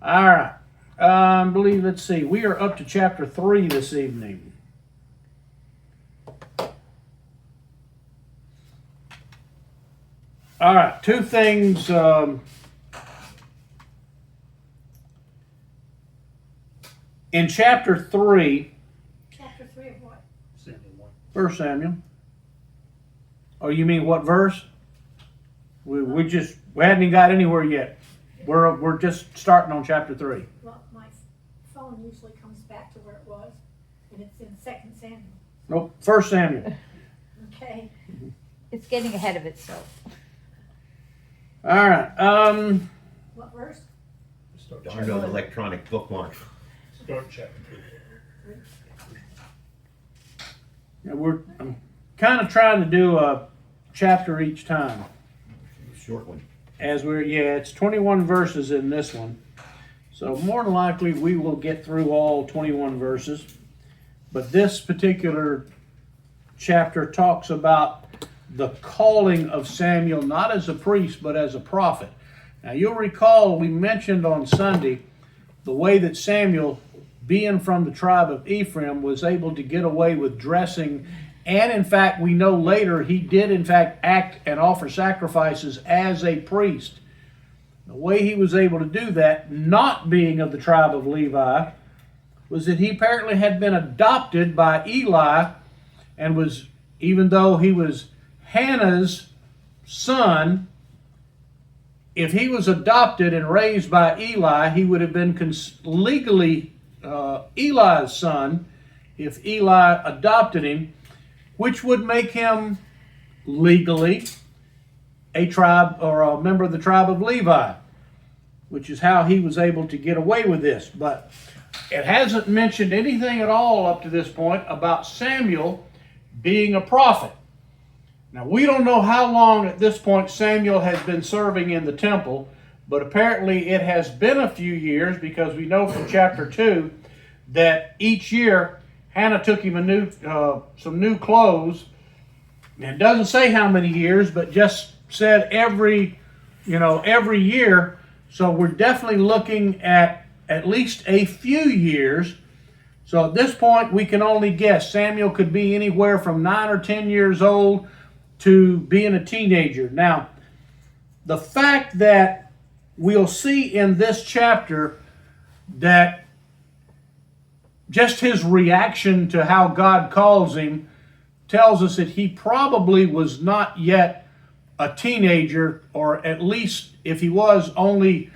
All right. I believe, let's see, we are up to chapter 3 this evening. All right, two things. In chapter 3, Chapter 3 of what? Samuel 1. 1 Samuel. Oh, you mean what verse? We hadn't even got anywhere yet. We're just starting on chapter 3. Well, my phone usually comes back to where it was, and it's in 2 Samuel. Nope, 1 Samuel. Okay. It's getting ahead of itself. All right. What verse? Start Darn chapter, those electronic bookmarks. start chapter 3. I'm kind of trying to do a chapter each time. Short one. It's 21 verses in this one. So more than likely we will get through all 21 verses. But this particular chapter talks about the calling of Samuel, not as a priest, but as a prophet. Now you'll recall we mentioned on Sunday the way that Samuel, being from the tribe of Ephraim, was able to get away with dressing. And in fact, we know later he did in fact act and offer sacrifices as a priest. The way he was able to do that, not being of the tribe of Levi, was that he apparently had been adopted by Eli and was, even though he was Hannah's son, if he was adopted and raised by Eli, he would have been legally Eli's son if Eli adopted him, which would make him legally a tribe or a member of the tribe of Levi, which is how he was able to get away with this. But it hasn't mentioned anything at all up to this point about Samuel being a prophet. Now, we don't know how long at this point Samuel has been serving in the temple, but apparently it has been a few years, because we know from chapter 2 that each year Hannah took him some new clothes. And it doesn't say how many years, but just said every year. So we're definitely looking at least a few years. So at this point, we can only guess. Samuel could be anywhere from 9 or 10 years old to being a teenager. Now, the fact that we'll see in this chapter that just his reaction to how God calls him tells us that he probably was not yet a teenager, or at least if he was, only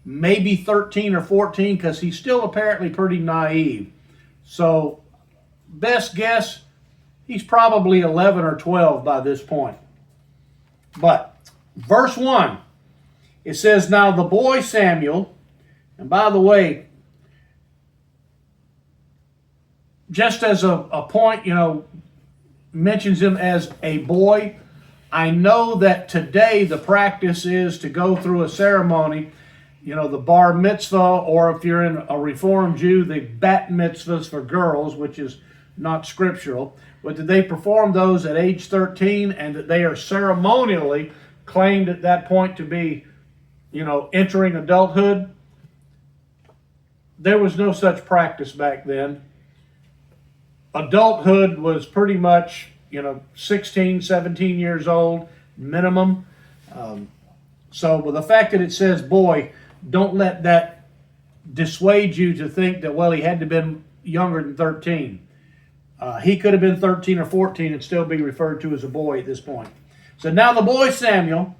maybe 13 or 14, because he's still apparently pretty naive. So best guess, he's probably 11 or 12 by this point. But verse 1, it says, "Now the boy Samuel," and by the way, just as a point, mentions him as a boy. I know that today the practice is to go through a ceremony, the bar mitzvah, or if you're in a Reformed Jew, the bat mitzvahs for girls, which is not scriptural, but that they perform those at age 13, and that they are ceremonially claimed at that point to be, entering adulthood. There was no such practice back then. Adulthood was pretty much, 16, 17 years old minimum. So with the fact that it says boy, don't let that dissuade you to think that, well, he had to have been younger than 13. He could have been 13 or 14 and still be referred to as a boy at this point. So now the boy Samuel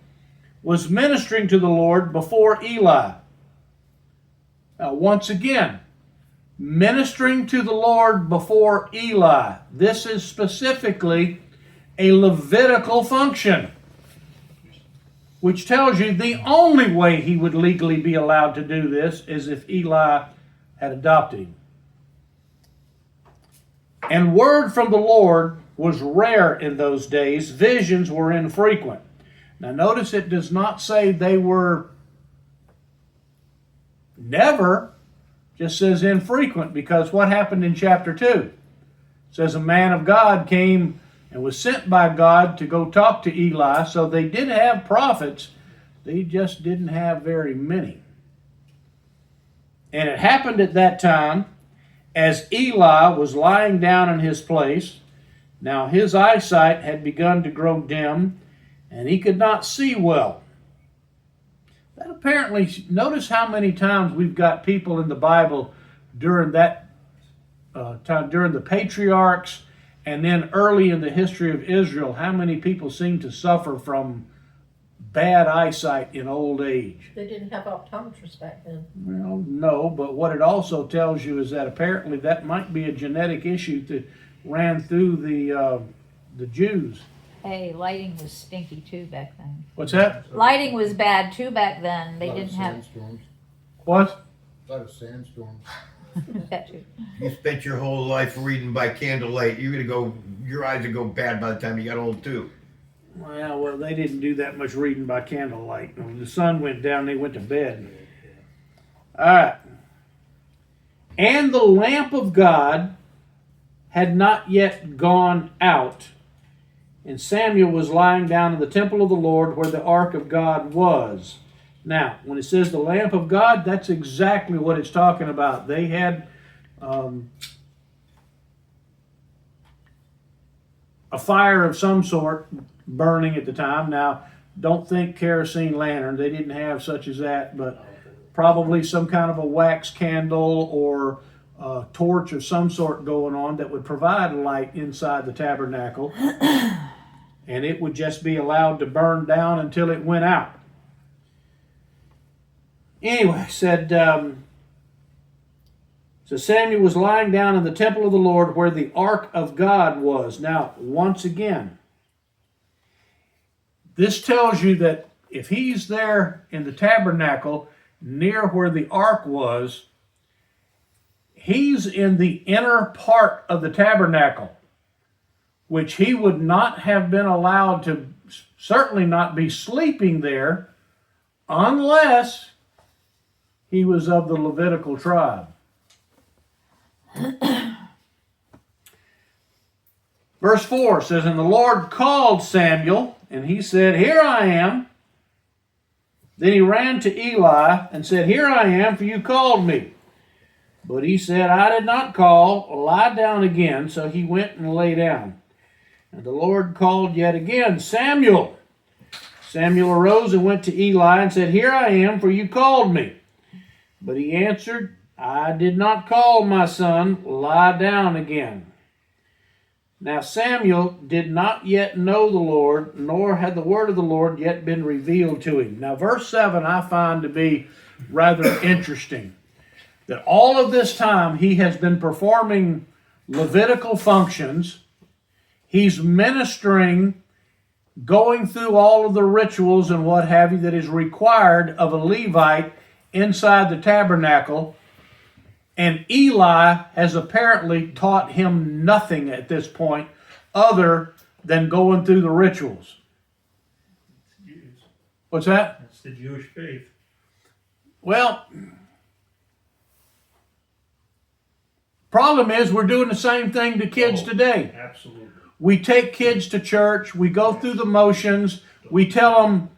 was ministering to the Lord before Eli. Now, once again, ministering to the Lord before Eli. This is specifically a Levitical function, which tells you the only way he would legally be allowed to do this is if Eli had adopted him. And word from the Lord was rare in those days. Visions were infrequent. Now notice it does not say they were never. Just says infrequent, because what happened in chapter 2? It says a man of God came and was sent by God to go talk to Eli. So they did have prophets. They just didn't have very many. And it happened at that time, as Eli was lying down in his place. Now his eyesight had begun to grow dim, and he could not see well. That apparently, notice how many times we've got people in the Bible during that time, during the patriarchs, and then early in the history of Israel, how many people seem to suffer from bad eyesight in old age. They didn't have optometrists back then. Well, no, but what it also tells you is that apparently that might be a genetic issue that ran through the Jews. Hey, lighting was stinky too back then. What's that? Lighting was bad too back then. They Lot of didn't have sandstorms. What? A lot of sandstorms. that too. You spent your whole life reading by candlelight. Your eyes would go bad by the time you got old too. Well, they didn't do that much reading by candlelight. When the sun went down, they went to bed. All right. And the lamp of God had not yet gone out, and Samuel was lying down in the temple of the Lord where the ark of God was. Now, when it says the lamp of God, that's exactly what it's talking about. They had a fire of some sort burning at the time. Now, don't think kerosene lantern. They didn't have such as that, but probably some kind of a wax candle or a torch of some sort going on that would provide light inside the tabernacle. And it would just be allowed to burn down until it went out. Anyway, so Samuel was lying down in the temple of the Lord where the ark of God was. Now, once again, this tells you that if he's there in the tabernacle near where the ark was, he's in the inner part of the tabernacle, which he would not have been allowed to, certainly not be sleeping there, unless he was of the Levitical tribe. Verse 4 says, "And the Lord called Samuel, and he said, 'Here I am.' Then he ran to Eli and said, 'Here I am, for you called me.' But he said, 'I did not call. Lie down again.' So he went and lay down. And the Lord called yet again, 'Samuel.' Samuel arose and went to Eli and said, 'Here I am, for you called me.' But he answered, 'I did not call, my son. Lie down again.' Now Samuel did not yet know the Lord, nor had the word of the Lord yet been revealed to him." Now verse 7 I find to be rather interesting. That all of this time he has been performing Levitical functions. He's ministering, going through all of the rituals and what have you that is required of a Levite inside the tabernacle. And Eli has apparently taught him nothing at this point other than going through the rituals. Jews. What's that? That's the Jewish faith. Well, problem is we're doing the same thing to kids today. Absolutely. We take kids to church, we go through the motions, we tell them,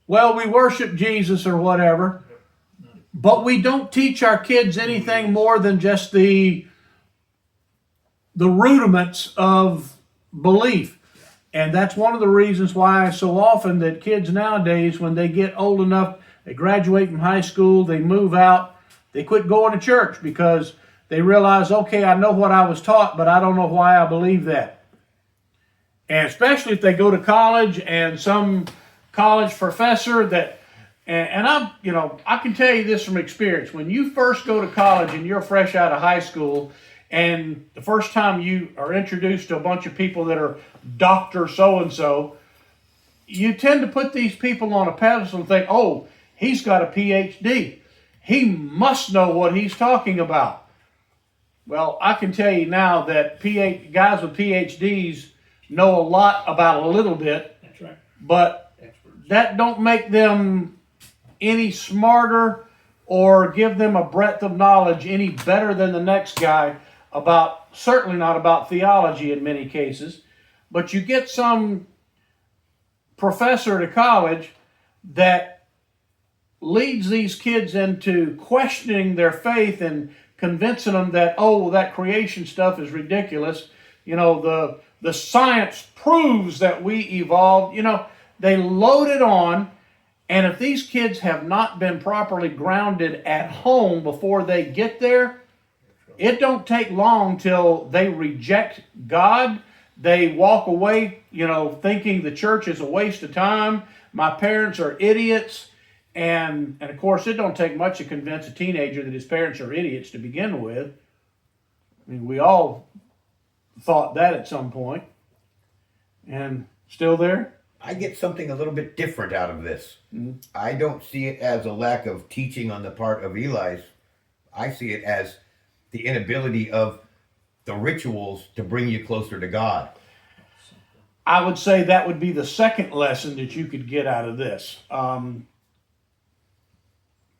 well, we worship Jesus or whatever, but we don't teach our kids anything more than just the rudiments of belief. And that's one of the reasons why so often that kids nowadays, when they get old enough, they graduate from high school, they move out, they quit going to church because they realize, okay, I know what I was taught, but I don't know why I believe that. And especially if they go to college and some college professor that, and I can tell you this from experience. When you first go to college and you're fresh out of high school, and the first time you are introduced to a bunch of people that are Dr. So-and-so, you tend to put these people on a pedestal and think, oh, he's got a PhD. He must know what he's talking about. Well, I can tell you now that guys with PhDs know a lot about a little bit, That's right. but Experts. that don't make them any smarter or give them a breadth of knowledge any better than the next guy certainly not about theology in many cases. But you get some professor at a college that leads these kids into questioning their faith and convincing them that, oh, that creation stuff is ridiculous. You know, the science proves that we evolved. You know, they load it on. And if these kids have not been properly grounded at home before they get there, it don't take long till they reject God. They walk away, you know, thinking the church is a waste of time. My parents are idiots. And of course, it don't take much to convince a teenager that his parents are idiots to begin with. I mean, we all thought that at some point. And still there? I get something a little bit different out of this. I don't see it as a lack of teaching on the part of Eli's. I see it as the inability of the rituals to bring you closer to God. I would say that would be the second lesson that you could get out of this.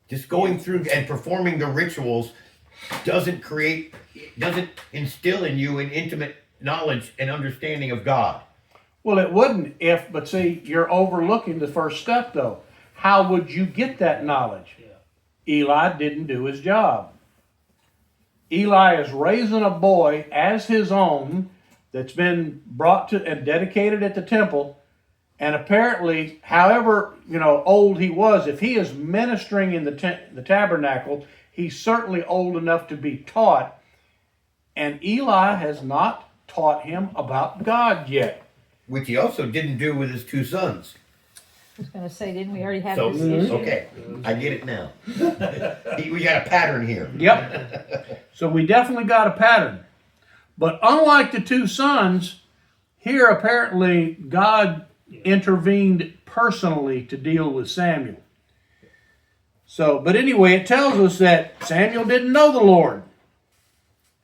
Just going through and performing the rituals doesn't instill in you an intimate knowledge and understanding of God. Well, it wouldn't but see, you're overlooking the first step though. How would you get that knowledge? Eli didn't do his job. Eli is raising a boy as his own that's been brought to and dedicated at the temple. And apparently, however, you know, old he was, if he is ministering in the tabernacle, he's certainly old enough to be taught. And Eli has not taught him about God yet. Which he also didn't do with his two sons. I was going to say, didn't we already have So, this issue? okay, I get it now. We got a pattern here. Yep. So we definitely got a pattern. But unlike the two sons, here apparently God intervened personally to deal with Samuel. So, but anyway, it tells us that Samuel didn't know the Lord.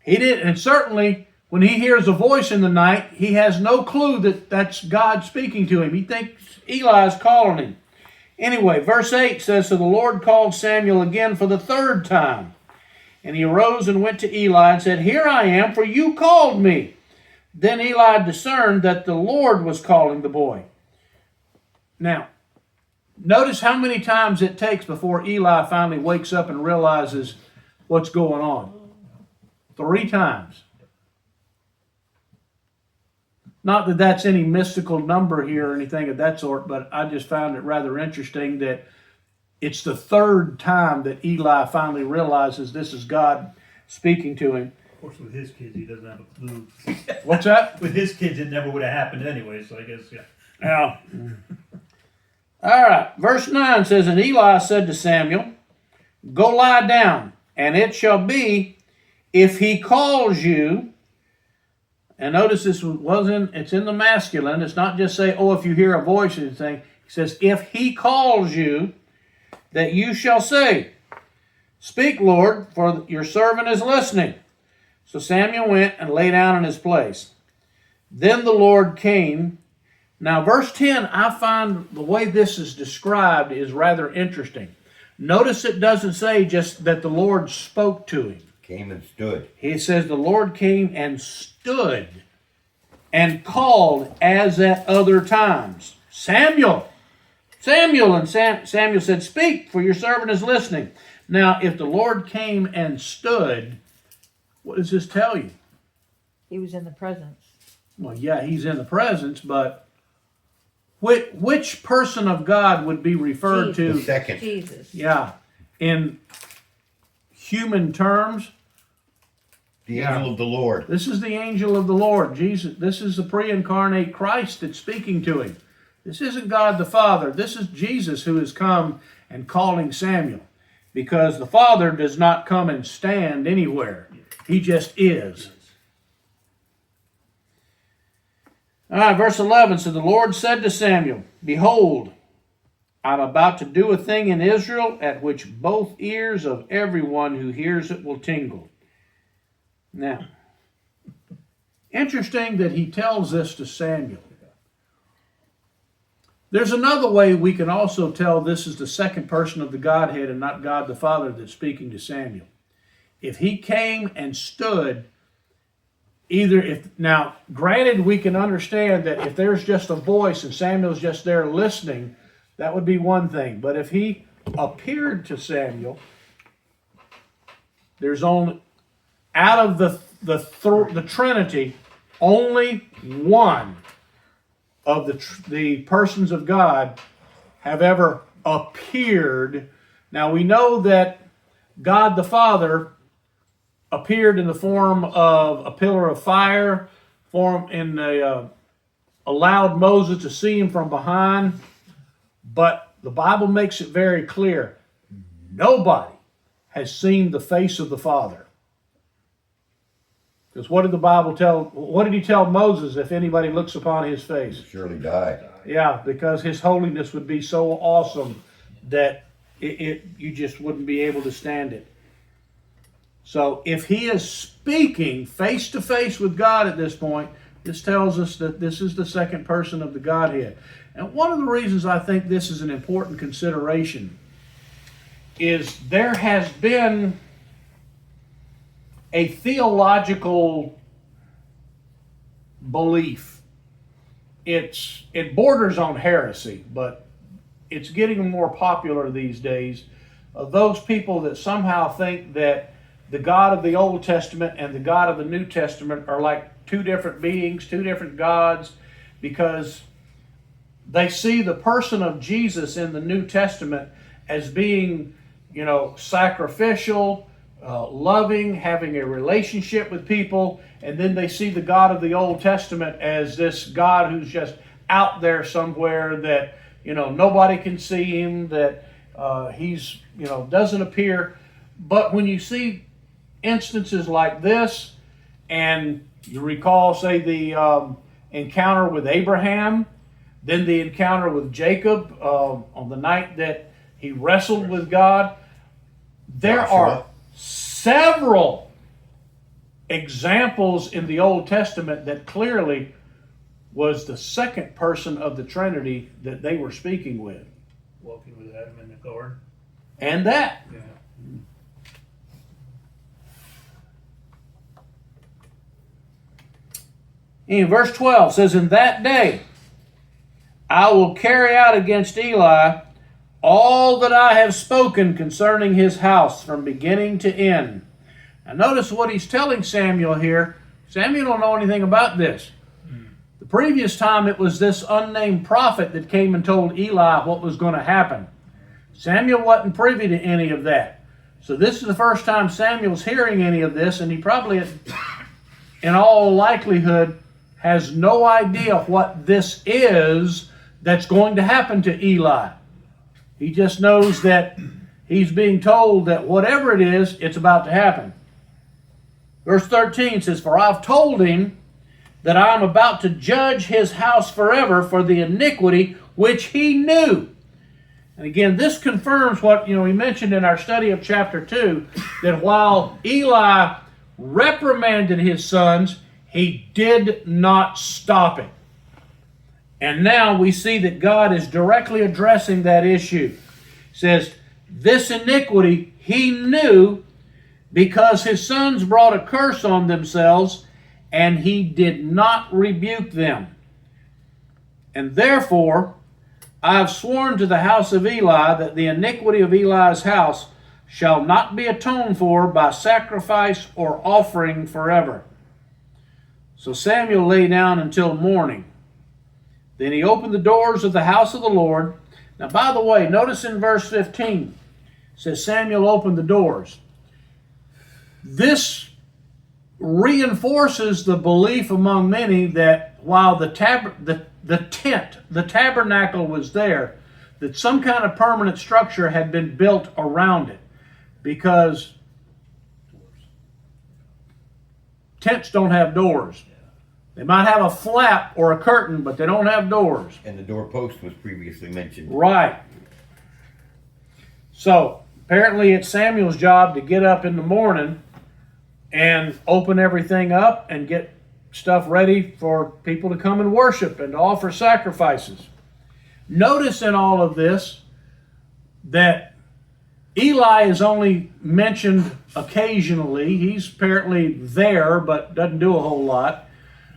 He didn't, and certainly when he hears a voice in the night, he has no clue that that's God speaking to him. He thinks Eli's calling him. Anyway, verse 8 says, So the Lord called Samuel again for the third time. And he arose and went to Eli and said, Here I am, for you called me. Then Eli discerned that the Lord was calling the boy. Now, notice how many times it takes before Eli finally wakes up and realizes what's going on. 3 times. Not that that's any mystical number here or anything of that sort, but I just found it rather interesting that it's the 3rd time that Eli finally realizes this is God speaking to him. Of course, with his kids, he doesn't have a clue. What's that? With his kids, it never would have happened anyway, so I guess, yeah. Yeah. All right. Verse 9 says, And Eli said to Samuel, Go lie down, and it shall be, if he calls you. And notice it's in the masculine. It's not just say, oh, if you hear a voice or anything. He says, if he calls you, that you shall say, Speak, Lord, for your servant is listening. So Samuel went and lay down in his place. Then the Lord came. Now, verse 10, I find the way this is described is rather interesting. Notice it doesn't say just that the Lord spoke to him. Came and stood. He says the Lord came and stood and called as at other times. Samuel! Samuel! And Samuel said, Speak, for your servant is listening. Now, if the Lord came and stood, what does this tell you? He was in the presence. Well, yeah, he's in the presence, but which person of God would be referred The to? second. Jesus. Yeah, in human terms? The angel of the Lord. This is the angel of the Lord, Jesus. This is the pre-incarnate Christ that's speaking to him. This isn't God the Father. This is Jesus who has come and calling Samuel. Because the Father does not come and stand anywhere. He just is. All right, verse 11. So the Lord said to Samuel, Behold, I'm about to do a thing in Israel at which both ears of everyone who hears it will tingle. Now, interesting that he tells this to Samuel. There's another way we can also tell this is the second person of the Godhead and not God the Father that's speaking to Samuel. If he came and stood, now, granted, we can understand that if there's just a voice and Samuel's just there listening, that would be one thing. But if he appeared to Samuel, there's only, out of the Trinity, only one of the persons of God have ever appeared. Now we know that God the Father appeared in the form of a pillar of fire, allowed Moses to see him from behind, but the Bible makes it very clear, nobody has seen the face of the Father. Because what did he tell Moses? If anybody looks upon his face, Surely die. yeah, because his holiness would be so awesome that you just wouldn't be able to stand it. So if he is speaking face to face with God at this point, this tells us that this is the second person of the Godhead. And one of the reasons I think this is an important consideration is there has been a theological belief. It borders on heresy, but it's getting more popular these days, of those people that somehow think that the God of the Old Testament and the God of the New Testament are like two different beings, two different gods, because they see the person of Jesus in the New Testament as being, sacrificial, loving, having a relationship with people, and then they see the God of the Old Testament as this God who's just out there somewhere that, nobody can see him, that he's, doesn't appear. But when you see instances like this, and you recall, say, the encounter with Abraham, then the encounter with Jacob on the night that he wrestled with God, there are several examples in the Old Testament that clearly was the second person of the Trinity that they were speaking with. Walking with Adam in the garden. And that. Yeah. In verse 12 says, "In that day I will carry out against Eli all that I have spoken concerning his house from beginning to end." Now notice what he's telling Samuel here. Samuel don't know anything about this. The previous time it was this unnamed prophet that came and told Eli what was going to happen. Samuel wasn't privy to any of that. So this is the first time Samuel's hearing any of this, and he probably, in all likelihood, has no idea what this is that's going to happen to Eli. He just knows that he's being told that whatever it is, it's about to happen. Verse 13 says, "For I've told him that I am about to judge his house forever for the iniquity which he knew." And again, this confirms what we mentioned in our study of chapter 2, that while Eli reprimanded his sons, he did not stop it. And now we see that God is directly addressing that issue. He says, this iniquity he knew, because his sons brought a curse on themselves, and he did not rebuke them. And therefore, I have sworn to the house of Eli that the iniquity of Eli's house shall not be atoned for by sacrifice or offering forever. So Samuel lay down until morning. Then he opened the doors of the house of the Lord. Now, by the way, notice in verse 15, it says Samuel opened the doors. This reinforces the belief among many that while the tabernacle was there, that some kind of permanent structure had been built around it, because tents don't have doors. They might have a flap or a curtain, but they don't have doors. And the doorpost was previously mentioned. Right. So apparently it's Samuel's job to get up in the morning and open everything up and get stuff ready for people to come and worship and to offer sacrifices. Notice in all of this that Eli is only mentioned occasionally. He's apparently there, but doesn't do a whole lot.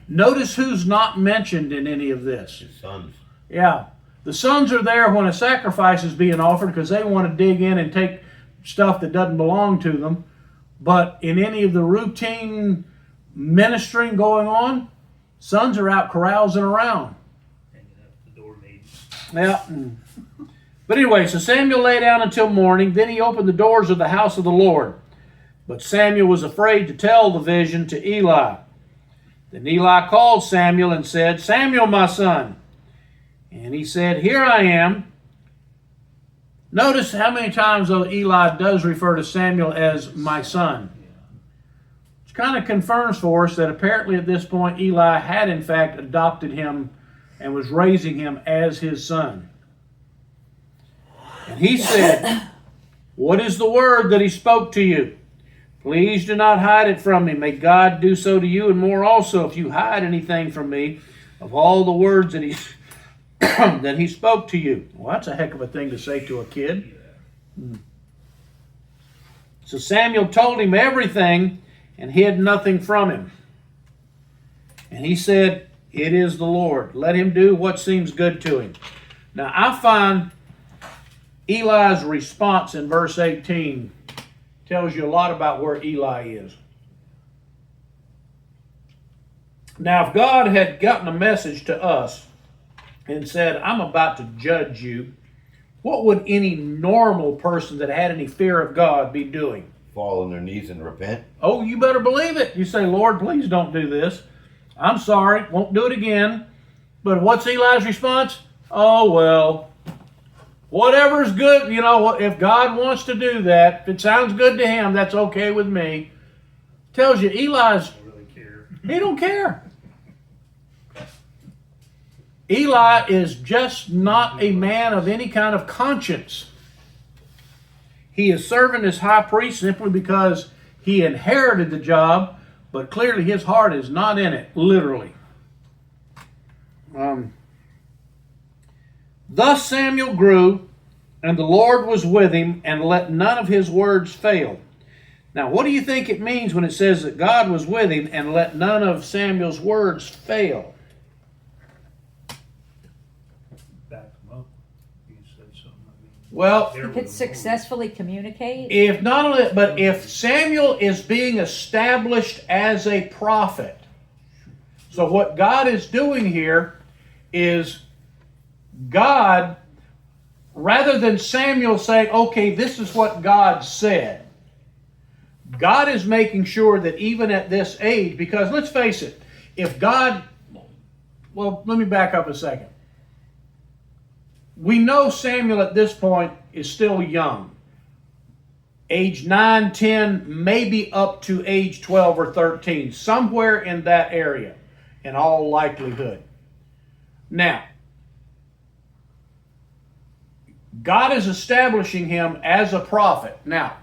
Notice who's not mentioned in any of this. His sons. Yeah. The sons are there when a sacrifice is being offered because they want to dig in and take stuff that doesn't belong to them. But in any of the routine ministering going on, sons are out carousing around. Hanging out the door maids. Yeah. But anyway, so Samuel lay down until morning. Then he opened the doors of the house of the Lord. But Samuel was afraid to tell the vision to Eli. Then Eli called Samuel and said, Samuel, my son. And he said, Here I am. Notice how many times, though, Eli does refer to Samuel as my son. Which kind of confirms for us that apparently at this point Eli had in fact adopted him and was raising him as his son. And he said, What is the word that he spoke to you? Please do not hide it from me. May God do so to you and more also if you hide anything from me of all the words that he that he spoke to you. Well, that's a heck of a thing to say to a kid. So Samuel told him everything and hid nothing from him. And he said, It is the Lord. Let him do what seems good to him. Now I find Eli's response in verse 18 tells you a lot about where Eli is. Now, if God had gotten a message to us and said, I'm about to judge you, what would any normal person that had any fear of God be doing? Fall on their knees and repent. Oh, you better believe it. You say, Lord, please don't do this. I'm sorry, won't do it again. But what's Eli's response? Oh, well, whatever's good, if God wants to do that, if it sounds good to him, that's okay with me. Tells you Eli's, I don't really care. he don't care. Eli is just not a man of any kind of conscience. He is serving as high priest simply because he inherited the job, but clearly his heart is not in it, literally. Thus Samuel grew, and the Lord was with him, and let none of his words fail. Now, what do you think it means when it says that God was with him, and let none of Samuel's words fail? Back them up. You said something. Well, There He was could a successfully communicate. if not only, but if Samuel is being established as a prophet, so what God is doing here is God, rather than Samuel saying, okay, this is what God said, God is making sure that even at this age, because let's face it, if God, well, let me back up a second. We know Samuel at this point is still young. Age 9, 10, maybe up to age 12 or 13, somewhere in that area, in all likelihood. Now, God is establishing him as a prophet. Now,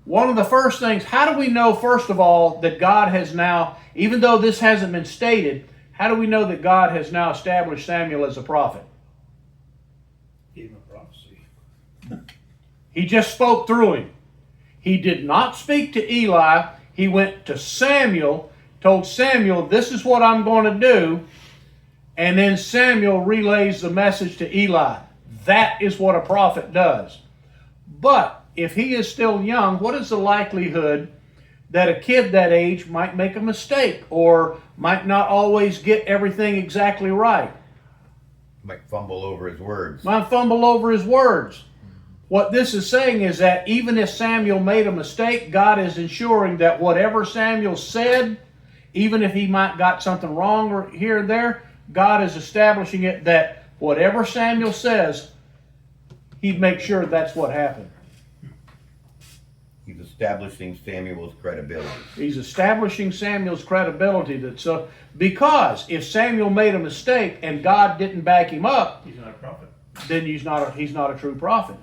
one of the first things, how do we know, first of all, that God has now, even though this hasn't been stated, how do we know that God has now established Samuel as a prophet? Gave him a prophecy. He just spoke through him. He did not speak to Eli. He went to Samuel, told Samuel, this is what I'm going to do. And then Samuel relays the message to Eli. That is what a prophet does. But if he is still young, what is the likelihood that a kid that age might make a mistake or might not always get everything exactly right? Might fumble over his words. Might fumble over his words. What this is saying is that even if Samuel made a mistake, God is ensuring that whatever Samuel said, even if he might got something wrong or here and there, God is establishing it that whatever Samuel says, he'd make sure that's what happened. He's establishing Samuel's credibility. He's establishing Samuel's credibility. Because if Samuel made a mistake and God didn't back him up, He's not a prophet. then he's not a true prophet.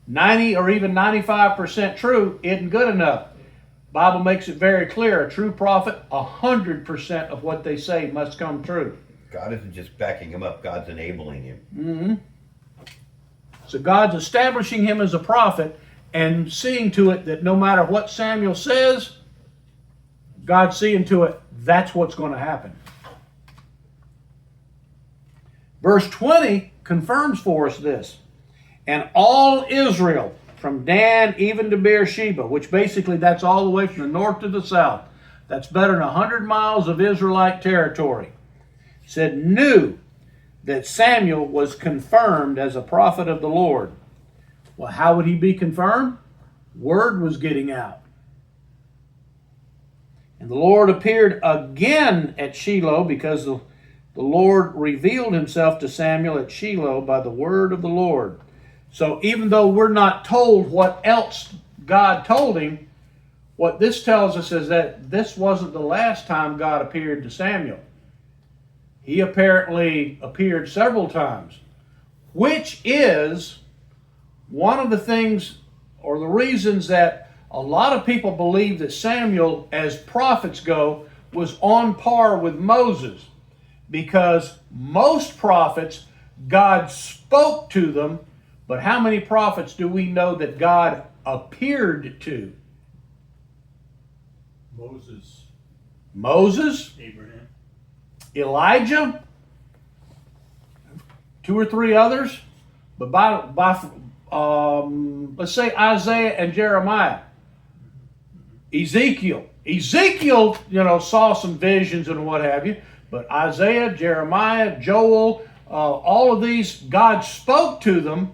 90 or even 95% true isn't good enough. Bible makes it very clear. A true prophet, 100% of what they say must come true. God isn't just backing him up, God's enabling him. Mm-hmm. So God's establishing him as a prophet and seeing to it that no matter what Samuel says, God's seeing to it that's what's going to happen. Verse 20 confirms for us this. And all Israel, from Dan even to Beersheba, which basically that's all the way from the north to the south, that's better than 100 miles of Israelite territory, said, knew that Samuel was confirmed as a prophet of the Lord. Well, how would he be confirmed? Word was getting out. And the Lord appeared again at Shiloh because the Lord revealed himself to Samuel at Shiloh by the word of the Lord. So even though we're not told what else God told him, what this tells us is that this wasn't the last time God appeared to Samuel. He apparently appeared several times, which is one of the things or the reasons that a lot of people believe that Samuel, as prophets go, was on par with Moses, because most prophets, God spoke to them, but how many prophets do we know that God appeared to? Moses, Abraham. Elijah, 2 or 3 others, but let's say Isaiah and Jeremiah, Ezekiel, saw some visions and what have you, but Isaiah, Jeremiah, Joel, all of these, God spoke to them,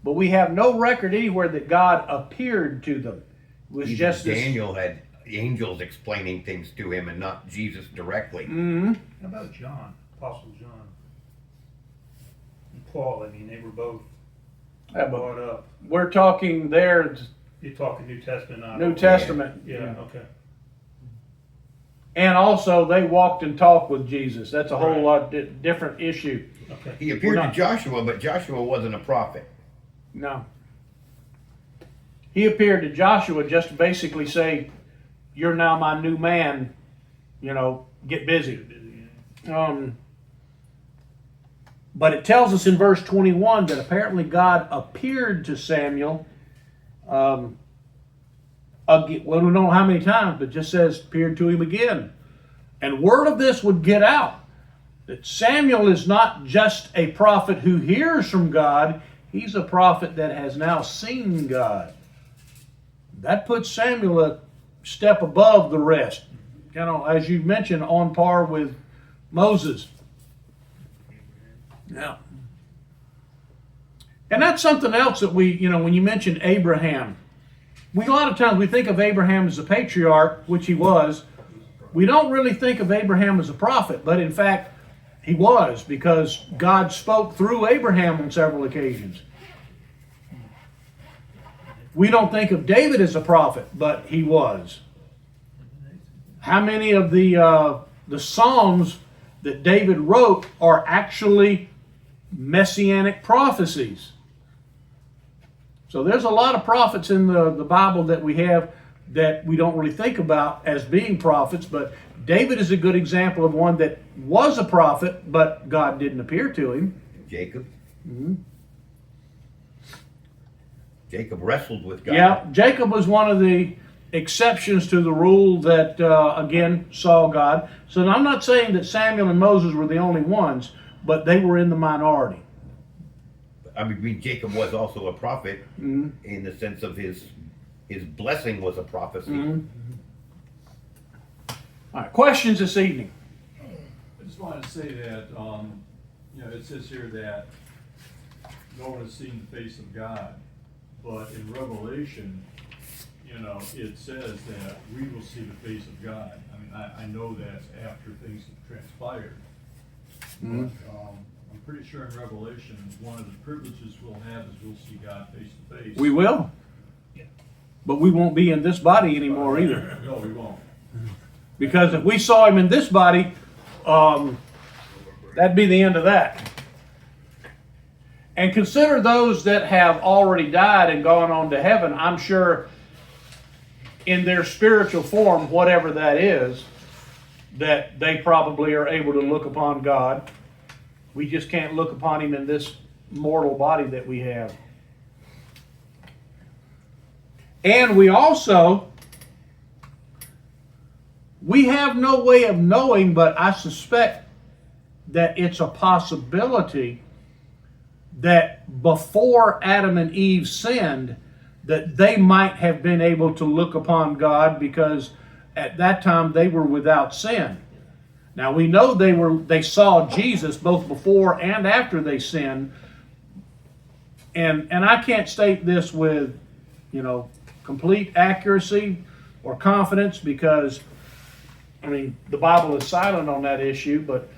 but we have no record anywhere that God appeared to them. It was Even just this. Daniel had angels explaining things to him and not Jesus directly. Mhm. How about John, Apostle John? And Paul, I mean, they were both Yeah, but brought up. we're talking there, You're talking New Testament, not New Old. Testament. Yeah, okay. And also, they walked and talked with Jesus. That's a whole Right. lot different issue. Okay. He appeared We're to not- Joshua, but Joshua wasn't a prophet. No. He appeared to Joshua just to basically say, you're now my new man, get busy. But it tells us in verse 21 that apparently God appeared to Samuel, again, well, we don't know how many times, but just says appeared to him again. And word of this would get out, that Samuel is not just a prophet who hears from God, he's a prophet that has now seen God. That puts Samuel a step above the rest. As you mentioned, on par with Moses. Yeah. And that's something else that we, when you mention Abraham, a lot of times we think of Abraham as a patriarch, which he was. We don't really think of Abraham as a prophet, but in fact, he was, because God spoke through Abraham on several occasions. We don't think of David as a prophet, but he was. How many of the Psalms that David wrote are actually messianic prophecies? So there's a lot of prophets in the Bible that we have that we don't really think about as being prophets, but David is a good example of one that was a prophet, but God didn't appear to him. Jacob. Mm-hmm. Jacob wrestled with God. Yeah, Jacob was one of the exceptions to the rule that, again, saw God. So I'm not saying that Samuel and Moses were the only ones, but they were in the minority. I mean, Jacob was also a prophet Mm-hmm. in the sense of his blessing was a prophecy. Mm-hmm. All right, questions this evening? I just wanted to say that, it says here that no one has seen the face of God, but in Revelation, it says that we will see the face of God. I mean, I know that's after things have transpired. Mhm. But, I'm pretty sure in Revelation, one of the privileges we'll have is we'll see God face to face. We will. But we won't be in this body anymore either. No, we won't. Because if we saw him in this body, that'd be the end of that. And consider those that have already died and gone on to heaven. I'm sure in their spiritual form, whatever that is, that they probably are able to look upon God. We just can't look upon him in this mortal body that we have. And we have no way of knowing, but I suspect that it's a possibility that before Adam and Eve sinned, that they might have been able to look upon God because at that time they were without sin. Now we know they saw Jesus both before and after they sinned, and I can't state this with, complete accuracy or confidence because, the Bible is silent on that issue, but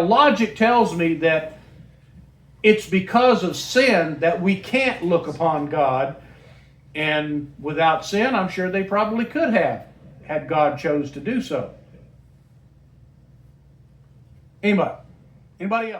logic tells me that it's because of sin that we can't look upon God, and without sin, I'm sure they probably could have, had God chose to do so. Anybody else?